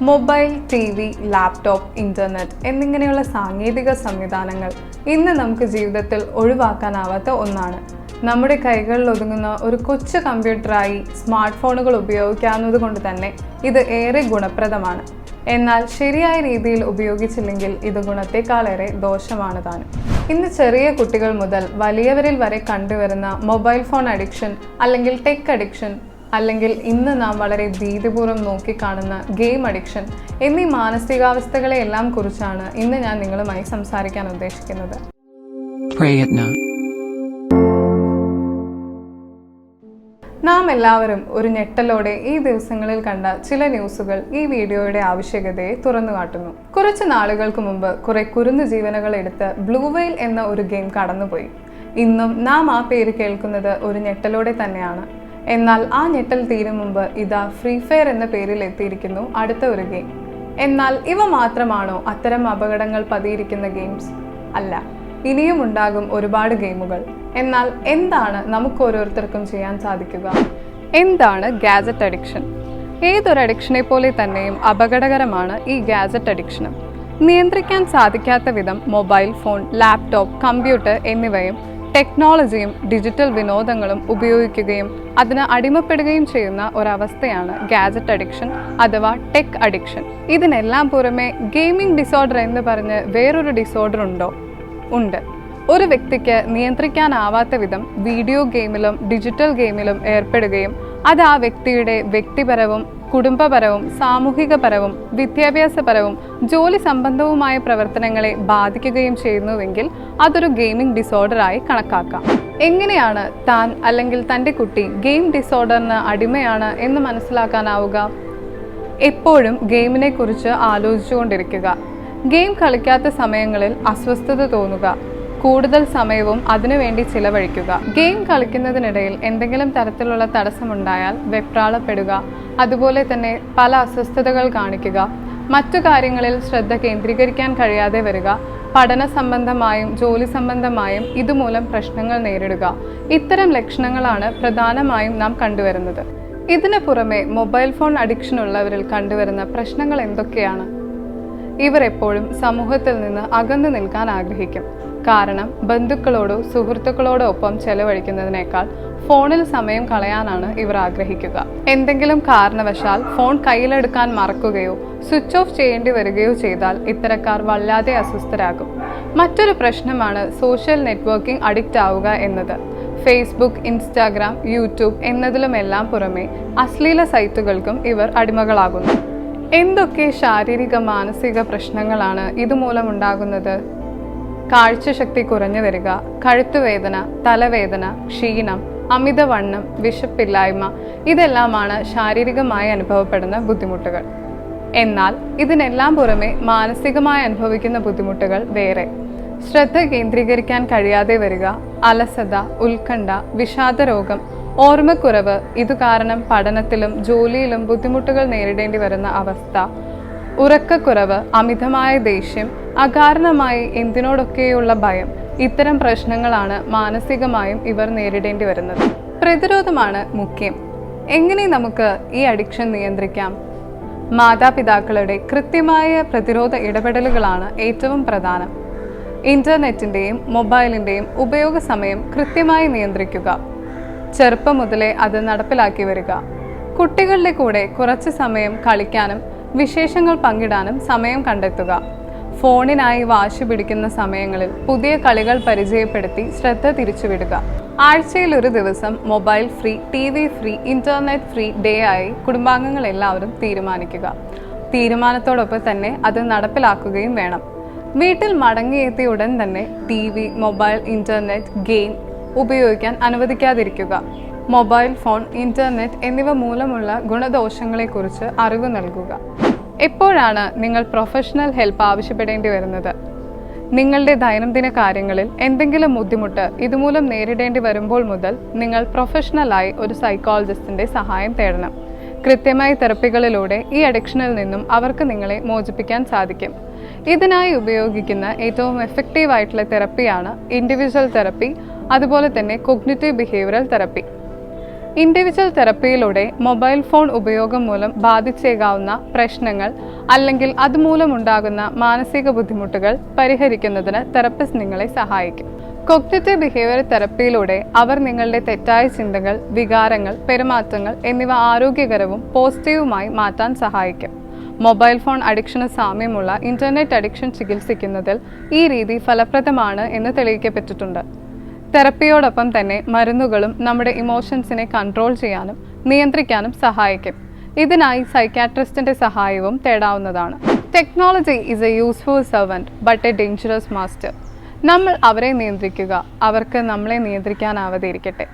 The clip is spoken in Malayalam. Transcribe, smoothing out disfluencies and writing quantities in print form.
മൊബൈൽ, TV, ലാപ്ടോപ്പ്, ഇന്റർനെറ്റ് എന്നിങ്ങനെയുള്ള സാങ്കേതിക സംവിധാനങ്ങൾ ഇന്ന് നമുക്ക് ജീവിതത്തിൽ ഒഴിവാക്കാനാവാത്ത ഒന്നാണ്. നമ്മുടെ കൈകളിൽ ഒതുങ്ങുന്ന ഒരു കൊച്ചു കമ്പ്യൂട്ടറായി സ്മാർട്ട് ഫോണുകൾ ഉപയോഗിക്കാവുന്നത് കൊണ്ട് തന്നെ ഇത് ഏറെ ഗുണപ്രദമാണ്. എന്നാൽ ശരിയായ രീതിയിൽ ഉപയോഗിച്ചില്ലെങ്കിൽ ഇത് ഗുണത്തെക്കാളേറെ ദോഷമാണ് താനും. ഇന്ന് ചെറിയ കുട്ടികൾ മുതൽ വലിയവരിൽ വരെ കണ്ടുവരുന്ന മൊബൈൽ ഫോൺ അഡിക്ഷൻ അല്ലെങ്കിൽ ടെക് അഡിക്ഷൻ, അല്ലെങ്കിൽ ഇന്ന് നാം വളരെ ഭീതിപൂർവ്വം നോക്കിക്കാണുന്ന ഗെയിം അഡിക്ഷൻ എന്നീ മാനസികാവസ്ഥകളെയെല്ലാം കുറിച്ചാണ് ഇന്ന് ഞാൻ നിങ്ങളുമായി സംസാരിക്കാൻ ഉദ്ദേശിക്കുന്നത്. നാം എല്ലാവരും ഒരു ഞെട്ടലോടെ ഈ ദിവസങ്ങളിൽ കണ്ട ചില ന്യൂസുകൾ ഈ വീഡിയോയുടെ ആവശ്യകതയെ തുറന്നു കാട്ടുന്നു. കുറച്ച് നാളുകൾക്ക് മുമ്പ് കുറെ കുരുന്നു ജീവനുകൾ എടുത്ത് ബ്ലൂ വെയിൽ എന്ന ഒരു ഗെയിം കടന്നുപോയി. ഇന്നും നാം ആ പേര് കേൾക്കുന്നത് ഒരു ഞെട്ടലോടെ തന്നെയാണ്. എന്നാൽ ആ ഞെട്ടൽ തീരും മുമ്പ് ഇതാ ഫ്രീ ഫയർ എന്ന പേരിൽ എത്തിയിരിക്കുന്നു അടുത്ത ഒരു ഗെയിം. എന്നാൽ ഇവ മാത്രമാണോ അത്തരം അപകടങ്ങൾ പതിയിരിക്കുന്ന ഗെയിംസ്? അല്ല, ഇനിയും ഉണ്ടാകും ഒരുപാട് ഗെയിമുകൾ. എന്നാൽ എന്താണ് നമുക്ക് ഓരോരുത്തർക്കും ചെയ്യാൻ സാധിക്കുക? എന്താണ് ഗാഡ്ജറ്റ് അഡിക്ഷൻ? ഏതൊരു അഡിക്ഷനെ പോലെ തന്നെയും അപകടകരമാണ് ഈ ഗാഡ്ജറ്റ് അഡിക്ഷനും. നിയന്ത്രിക്കാൻ സാധിക്കാത്ത വിധം മൊബൈൽ ഫോൺ, ലാപ്ടോപ്പ്, കമ്പ്യൂട്ടർ എന്നിവയും ടെക്നോളജിയും ഡിജിറ്റൽ വിനോദങ്ങളും ഉപയോഗിക്കുകയും അതിന് അടിമപ്പെടുകയും ചെയ്യുന്ന ഒരവസ്ഥയാണ് ഗാഡ്ജറ്റ് അഡിക്ഷൻ അഥവാ ടെക് അഡിക്ഷൻ. ഇതിനെല്ലാം പുറമെ ഗെയിമിംഗ് ഡിസോർഡർ എന്ന് പറഞ്ഞ് വേറൊരു ഡിസോർഡർ ഉണ്ട്. ഒരു വ്യക്തിക്ക് നിയന്ത്രിക്കാനാവാത്ത വിധം വീഡിയോ ഗെയിമിലും ഡിജിറ്റൽ ഗെയിമിലും ഏർപ്പെടുകയും അത് ആ വ്യക്തിയുടെ വ്യക്തിപരവും കുടുംബപരവും സാമൂഹികപരവും വിദ്യാഭ്യാസപരവും ജോലി സംബന്ധവുമായ പ്രവർത്തനങ്ങളെ ബാധിക്കുകയും ചെയ്യുന്നുവെങ്കിൽ അതൊരു ഗെയിമിംഗ് ഡിസോർഡറായി കണക്കാക്കാം. എങ്ങനെയാണ് താൻ അല്ലെങ്കിൽ തൻ്റെ കുട്ടി ഗെയിം ഡിസോർഡറിന് അടിമയാണ് എന്ന് മനസ്സിലാക്കാനാവുക? എപ്പോഴും ഗെയിമിനെ കുറിച്ച് ആലോചിച്ചുകൊണ്ടിരിക്കുക. ഗെയിം കളിക്കാത്ത സമയങ്ങളിൽ അസ്വസ്ഥത തോന്നുക. കൂടുതൽ സമയവും അതിനുവേണ്ടി ചിലവഴിക്കുക. ഗെയിം കളിക്കുന്നതിനിടയിൽ എന്തെങ്കിലും തരത്തിലുള്ള തടസ്സമുണ്ടായാൽ വെപ്രാളപ്പെടുക. അതുപോലെ തന്നെ പല അസ്വസ്ഥതകൾ കാണിക്കുക. മറ്റു കാര്യങ്ങളിൽ ശ്രദ്ധ കേന്ദ്രീകരിക്കാൻ കഴിയാതെ വരിക. പഠന സംബന്ധമായും ജോലി സംബന്ധമായും ഇതുമൂലം പ്രശ്നങ്ങൾ നേരിടുക. ഇത്തരം ലക്ഷണങ്ങളാണ് പ്രധാനമായും നാം കണ്ടുവരുന്നത്. ഇതിനു പുറമെ മൊബൈൽ ഫോൺ അഡിക്ഷൻ ഉള്ളവരിൽ കണ്ടുവരുന്ന പ്രശ്നങ്ങൾ എന്തൊക്കെയാണ്? ഇവർ എപ്പോഴും സമൂഹത്തിൽ നിന്ന് അകന്നു നിൽക്കാൻ ആഗ്രഹിക്കും. കാരണം ബന്ധുക്കളോടോ സുഹൃത്തുക്കളോടോ ഒപ്പം ചെലവഴിക്കുന്നതിനേക്കാൾ ഫോണിൽ സമയം കളയാനാണ് ഇവർ ആഗ്രഹിക്കുക. എന്തെങ്കിലും കാരണവശാൽ ഫോൺ കയ്യിലെടുക്കാൻ മറക്കുകയോ സ്വിച്ച് ഓഫ് ചെയ്യേണ്ടി വരികയോ ചെയ്താൽ ഇത്തരക്കാർ വല്ലാതെ അസ്വസ്ഥരാകും. മറ്റൊരു പ്രശ്നമാണ് സോഷ്യൽ നെറ്റ്വർക്കിംഗ് അഡിക്റ്റ് ആവുക എന്നത്. ഫേസ്ബുക്ക്, ഇൻസ്റ്റാഗ്രാം, യൂട്യൂബ് എന്നതിലുമെല്ലാം പുറമെ അശ്ലീല സൈറ്റുകൾക്കും ഇവർ അടിമകളാകുന്നു. എന്തൊക്കെ ശാരീരിക മാനസിക പ്രശ്നങ്ങളാണ് ഇതുമൂലം ഉണ്ടാകുന്നത്? കാഴ്ചശക്തി കുറഞ്ഞു വരിക, കഴുത്തുവേദന, തലവേദന, ക്ഷീണം, അമിതവണ്ണം, വിശപ്പില്ലായ്മ ഇതെല്ലാമാണ് ശാരീരികമായി അനുഭവപ്പെടുന്ന ബുദ്ധിമുട്ടുകൾ. എന്നാൽ ഇതിനെല്ലാം പുറമെ മാനസികമായി അനുഭവിക്കുന്ന ബുദ്ധിമുട്ടുകൾ വേറെ. ശ്രദ്ധ കേന്ദ്രീകരിക്കാൻ കഴിയാതെ വരിക, അലസത, ഉത്കണ്ഠ, വിഷാദരോഗം, ഓർമ്മക്കുറവ്, ഇതു കാരണം പഠനത്തിലും ജോലിയിലും ബുദ്ധിമുട്ടുകൾ നേരിടേണ്ടി വരുന്ന അവസ്ഥ, ഉറക്കക്കുറവ്, അമിതമായ ദേഷ്യം, അകാരണമായി എന്തിനോടൊക്കെയുള്ള ഭയം, ഇത്തരം പ്രശ്നങ്ങളാണ് മാനസികമായും ഇവർ നേരിടേണ്ടി വരുന്നത്. പ്രതിരോധമാണ് മുഖ്യം. എങ്ങനെ നമുക്ക് ഈ അഡിക്ഷൻ നിയന്ത്രിക്കാം? മാതാപിതാക്കളുടെ കൃത്യമായ പ്രതിരോധ ഇടപെടലുകളാണ് ഏറ്റവും പ്രധാനം. ഇന്റർനെറ്റിൻ്റെയും മൊബൈലിൻ്റെയും ഉപയോഗ സമയം കൃത്യമായി നിയന്ത്രിക്കുക. ചെറുപ്പം മുതലേ അത് നടപ്പിലാക്കി വരിക. കുട്ടികളുടെ കൂടെ കുറച്ച് സമയം കളിക്കാനും വിശേഷങ്ങൾ പങ്കിടാനും സമയം കണ്ടെത്തുക. ഫോണിനായി വാശി പിടിക്കുന്ന സമയങ്ങളിൽ പുതിയ കളികൾ പരിചയപ്പെടുത്തി ശ്രദ്ധ തിരിച്ചുവിടുക. ആഴ്ചയിൽ ഒരു ദിവസം mobile free, TV free, internet free day ആയി കുടുംബാംഗങ്ങൾ എല്ലാവരും തീരുമാനിക്കുക. തീരുമാനത്തോടൊപ്പം തന്നെ അത് നടപ്പിലാക്കുകയും വേണം. വീട്ടിൽ മടങ്ങിയെത്തിയ ഉടൻ തന്നെ TV, മൊബൈൽ, ഇന്റർനെറ്റ്, ഗെയിം ഉപയോഗിക്കാൻ അനുവദിക്കാതിരിക്കുക. മൊബൈൽ ഫോൺ, ഇന്റർനെറ്റ് എന്നിവ മൂലമുള്ള ഗുണദോഷങ്ങളെക്കുറിച്ച് അറിവ് നൽകുക. എപ്പോഴാണ് നിങ്ങൾ പ്രൊഫഷണൽ ഹെൽപ്പ് ആവശ്യപ്പെടേണ്ടി വരുന്നത്? നിങ്ങളുടെ ദൈനംദിന കാര്യങ്ങളിൽ എന്തെങ്കിലും ബുദ്ധിമുട്ട് ഇതുമൂലം നേരിടേണ്ടി വരുമ്പോൾ മുതൽ നിങ്ങൾ പ്രൊഫഷണലായി ഒരു സൈക്കോളജിസ്റ്റിന്റെ സഹായം തേടണം. കൃത്യമായ തെറപ്പികളിലൂടെ ഈ അഡിക്ഷനിൽ നിന്നും അവർക്ക് നിങ്ങളെ മോചിപ്പിക്കാൻ സാധിക്കും. ഇതിനായി ഉപയോഗിക്കുന്ന ഏറ്റവും എഫക്റ്റീവ് ആയിട്ടുള്ള തെറപ്പിയാണ് ഇൻഡിവിജ്വൽ തെറപ്പി, അതുപോലെ തന്നെ കോഗ്നിറ്റീവ് ബിഹേവിയറൽ തെറപ്പി. ഇൻഡിവിജ്വൽ തെറപ്പിയിലൂടെ മൊബൈൽ ഫോൺ ഉപയോഗം മൂലം ബാധിച്ചേക്കാവുന്ന പ്രശ്നങ്ങൾ അല്ലെങ്കിൽ അതുമൂലമുണ്ടാകുന്ന മാനസിക ബുദ്ധിമുട്ടുകൾ പരിഹരിക്കുന്നതിന് തെറപ്പിസ്റ്റ് നിങ്ങളെ സഹായിക്കും. കോഗ്നിറ്റീവ് ബിഹേവിയർ തെറപ്പിയിലൂടെ അവർ നിങ്ങളുടെ തെറ്റായ ചിന്തകൾ, വികാരങ്ങൾ, പെരുമാറ്റങ്ങൾ എന്നിവ ആരോഗ്യകരവും പോസിറ്റീവുമായി മാറ്റാൻ സഹായിക്കും. മൊബൈൽ ഫോൺ അഡിക്ഷന് സാമ്യമുള്ള ഇന്റർനെറ്റ് അഡിക്ഷൻ ചികിത്സിക്കുന്നതിൽ ഈ രീതി ഫലപ്രദമാണ് എന്ന് തെളിയിക്കപ്പെട്ടിട്ടുണ്ട്. തെറപ്പിയോടൊപ്പം തന്നെ മരുന്നുകളും നമ്മുടെ ഇമോഷൻസിനെ കൺട്രോൾ ചെയ്യാനും നിയന്ത്രിക്കാനും സഹായിക്കും. ഇതിനായി സൈക്യാട്രിസ്റ്റിന്റെ സഹായവും തേടാവുന്നതാണ്. Technology is a useful servant but a dangerous master. നമ്മൾ അവരെ നിയന്ത്രിക്കുക, അവർക്ക് നമ്മളെ നിയന്ത്രിക്കാനാവാതെ ഇരിക്കട്ടെ.